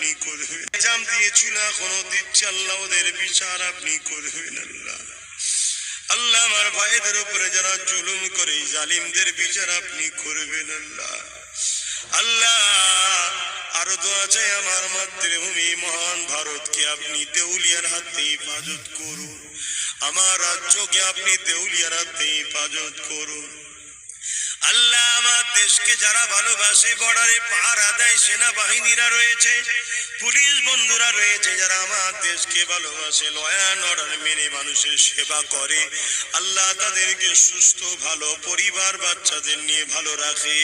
আপনি করবেন, জাম দিয়েছিল এখনো দিচ্ছে, আল্লাহ ওদের বিচার আপনি করবেন। আল্লাহ আল্লাহ আমার ভাইদের উপরে যারা জুলুম করে জালিমদের বিচার আপনি করবেন। আল্লাহ আল্লাহ আরো দোয়া চাই আমার মাতৃভূমি মহান ভারতকে আপনি দেউলিয়ার হাতে হেফাজত করুন, আমার রাজ্যকে আপনি দেউলিয়ার হাতে হেফাজত করুন। আল্লাহ আমার দেশকে যারা ভালোবাসে, বর্ডারে পাহারা দেয় সেনাবাহিনীরা রয়েছে, পুলিশ বন্ধুরা রয়েছে, যারা আমার দেশকে ভালোবাসে, ল অ্যান্ড অর্ডার মেনে মানুষের সেবা করে, আল্লাহ তাদেরকে সুস্থ ভালো পরিবার বাচ্চাদের নিয়ে ভালো রাখে।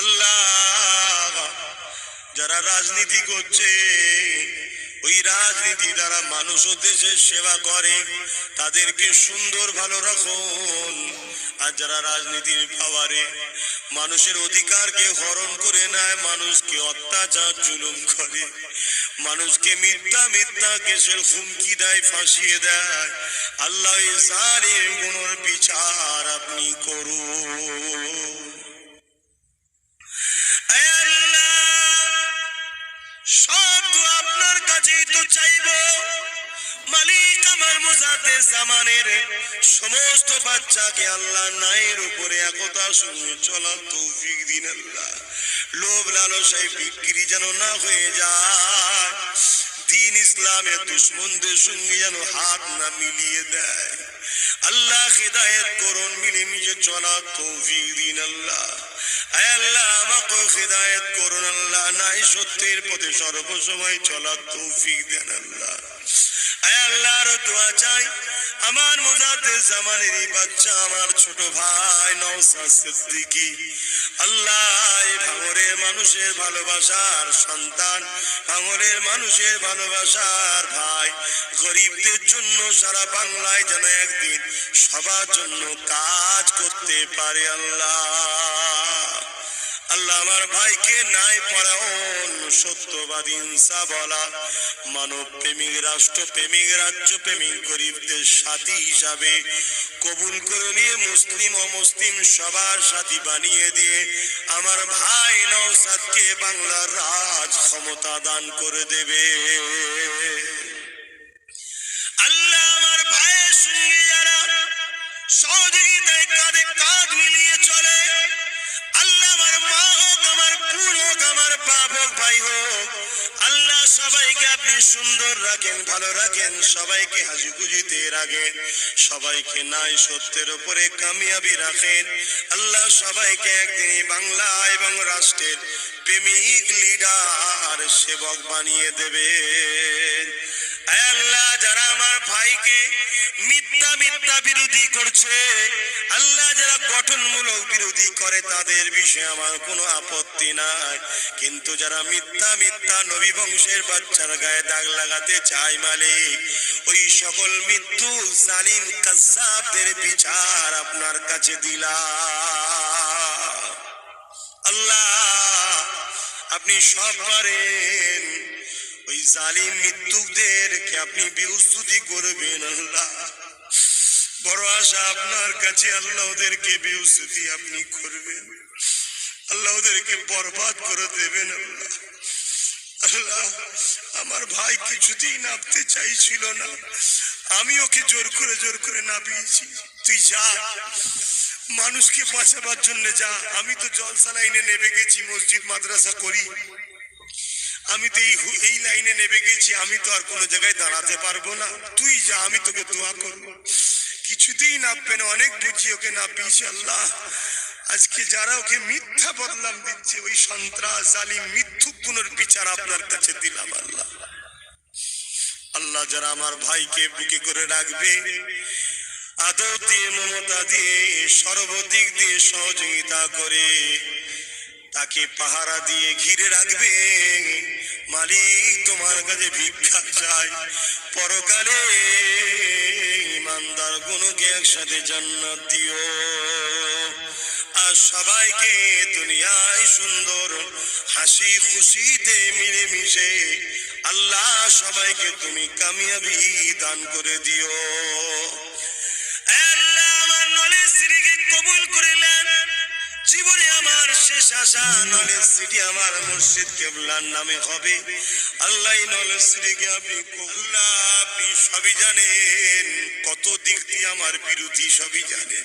আল্লাহ যারা রাজনীতি করছে, ওই রাজনীতি দ্বারা মানুষ ও দেশের সেবা করে, তাদেরকে সুন্দর ভালো রাখুন। আর যারা রাজনীতির পাওয়ারে মানুষের অধিকারকে হরণ করে নেয়, মানুষকে অত্যাচার জুলুম করে, মানুষকে মিথ্যা মিথ্যা কেসের হুমকি দেয়, ফাঁসিয়ে দেয়, আল্লাহ এই জালিম গুলোর বিচার আপনি করুন। সব তো আপনার কাছেই তো চাইব, মালিক আমার মুজাদ্দেদ জামানের সমস্ত বাচ্চাকে আল্লাহ নায়ের উপরে একতার সঙ্গে চলার তৌফিক দিন। আল্লাহ লোভ লালসায় বিক্রি যেন না হয়ে যায়, দিন ইসলামের দুশ্মনদের সঙ্গে যেন হাত না মিলিয়ে দেয়। আল্লাহ হিদায়াত করুন, মিলেমিশে চলার তৌফিক দিন। আল্লাহ আল্লাহ আমাকে হিদায়াত করুন। আল্লাহ নাই সত্যের পথে সর্বসময় চলার তৌফিক দেন। আল্লাহ আল্লাহর দোয়া চাই আমার মুজাদ্দেদ জামানের বাচ্চা, আমার ছোট ভাই নওশাদ সিদ্দিকী, আল্লাহ ভাঙরের মানুষের ভালোবাসার সন্তান, ভাঙরের মানুষের ভালোবাসার ভাই, গরিবদের জন্য সারা বাংলায় যেন একদিন সবার জন্য কাজ করতে পারে। আল্লাহ আল্লাহ আমার ভাইকে নাই পরায়ণ, সত্যবাদী, ইনসাফ বলা, মানব প্রেমিক, রাষ্ট্র প্রেমিক, রাজ্য প্রেমিক, গরিবদের সাথী হিসাবে কবুল করে নিয়ে মুসলিম অমুসলিম সবার সাথী বানিয়ে দিয়ে আমার ভাই নওশাদকে বাংলার রাজ ক্ষমতা দান করে দেবে। আল্লাহ আমার ভাইয়ের সঙ্গে যারা সহযোগিতায় কাঁধে কাঁধ মিলিয়ে চলে, আল্লাহ আমার মা হোক, আমার বোন হোক, আমার বাপ হোক, ভাই হোক, আল্লাহ সবাইকে আপনি সুন্দর রাখেন, ভালো রাখেন, সবাইকে হাসি খুশিতে রাখেন, সবাইকে নাই সত্যের উপরে কামিয়াবি রাখেন। আল্লাহ সবাইকে একদিন বাংলা এবং রাষ্ট্রের প্রেমিক, লিডার, সেবক বানিয়ে দেবেন। আল্লাহ যারা আমার ভাইকে মিথ্যা মিথ্যা বিরোধী করছে, আল্লাহ যারা গঠনমূলক বিরোধী করে, তাদের বিষয়ে আমার কোনো আপত্তি নাই, কিন্তু যারা মিথ্যা মিথ্যা নবী বংশের বাচ্চার গায়ে দাগ লাগাতে চায়, মালিক ওই সকল মৃত্যু জালিম কায্যাবদের বিচার আপনার কাছে দিলাম। আল্লাহ আপনি সব পারেন, ওই জালিম মৃত্যুকদেরকে আপনি বিউস্তুতি করবেন। আল্লাহ বড় আশা আপনার কাছে, আল্লাহ ওদেরকে বিউস্তুতি আপনি করবেন, আল্লাহ ওদেরকে বরবাদ করে দেবেন। আল্লাহ আল্লাহ আমার ভাই কিছুতেই নামতে চাইছিল না, আমি ওকে জোর করে নামিয়েছি। তুই যা, মানুষকে বাঁচাবার জন্য যা। আমি তো জলসা লাইনে নেমে গেছি, মসজিদ মাদ্রাসা করি, আমি তো এই লাইনে নেমে গেছি, আমি তো আর কোনো জায়গায় দাঁড়াতে পারবো না। তুই যা, আমি তোকে দোয়া করবো। কিছুতেই নামবে না, অনেক বুঝি ওকে নামিয়েছি। আল্লাহ আজকে যারা ওকে মিথ্যা বদনাম দিচ্ছে, ওই সন্ত্রাস জালিম মিথ্যুক গুলোর বিচার আপনার কাছে দিলাম। আল্লাহ আল্লাহ যারা আমার ভাইকে বুকে করে রাখবে, আদর দিয়ে, মমতা দিয়ে, সর্বদিক দিয়ে সহযোগিতা করে, তাকে পাহারা দিয়ে ঘিরে রাখবে, মালিক তোমার কাছে ভিক্ষা চাই, পরকালে ইমানদার গুলোকে একসাথে জান্নাত দিও। আর সবাইকে দুনিয়ায় সুন্দর হাসি খুশিতে মিলেমিশে আল্লাহ সবাইকে তুমি কামিয়াবি দান করে দিও। আল্লাহ আমার নলেজ শ্রীকে কবুল করিলেন, জীবনে আমার শেষ আশা নলেজ সিটি আমার মুর্শিদ কেবলার নামে হবে। আল্লাহ নলেজ সিটিকে আপনি আল্লাহ আপনি সবই জানেন, কত দিক দিয়ে আমার বিরোধী সবই জানেন।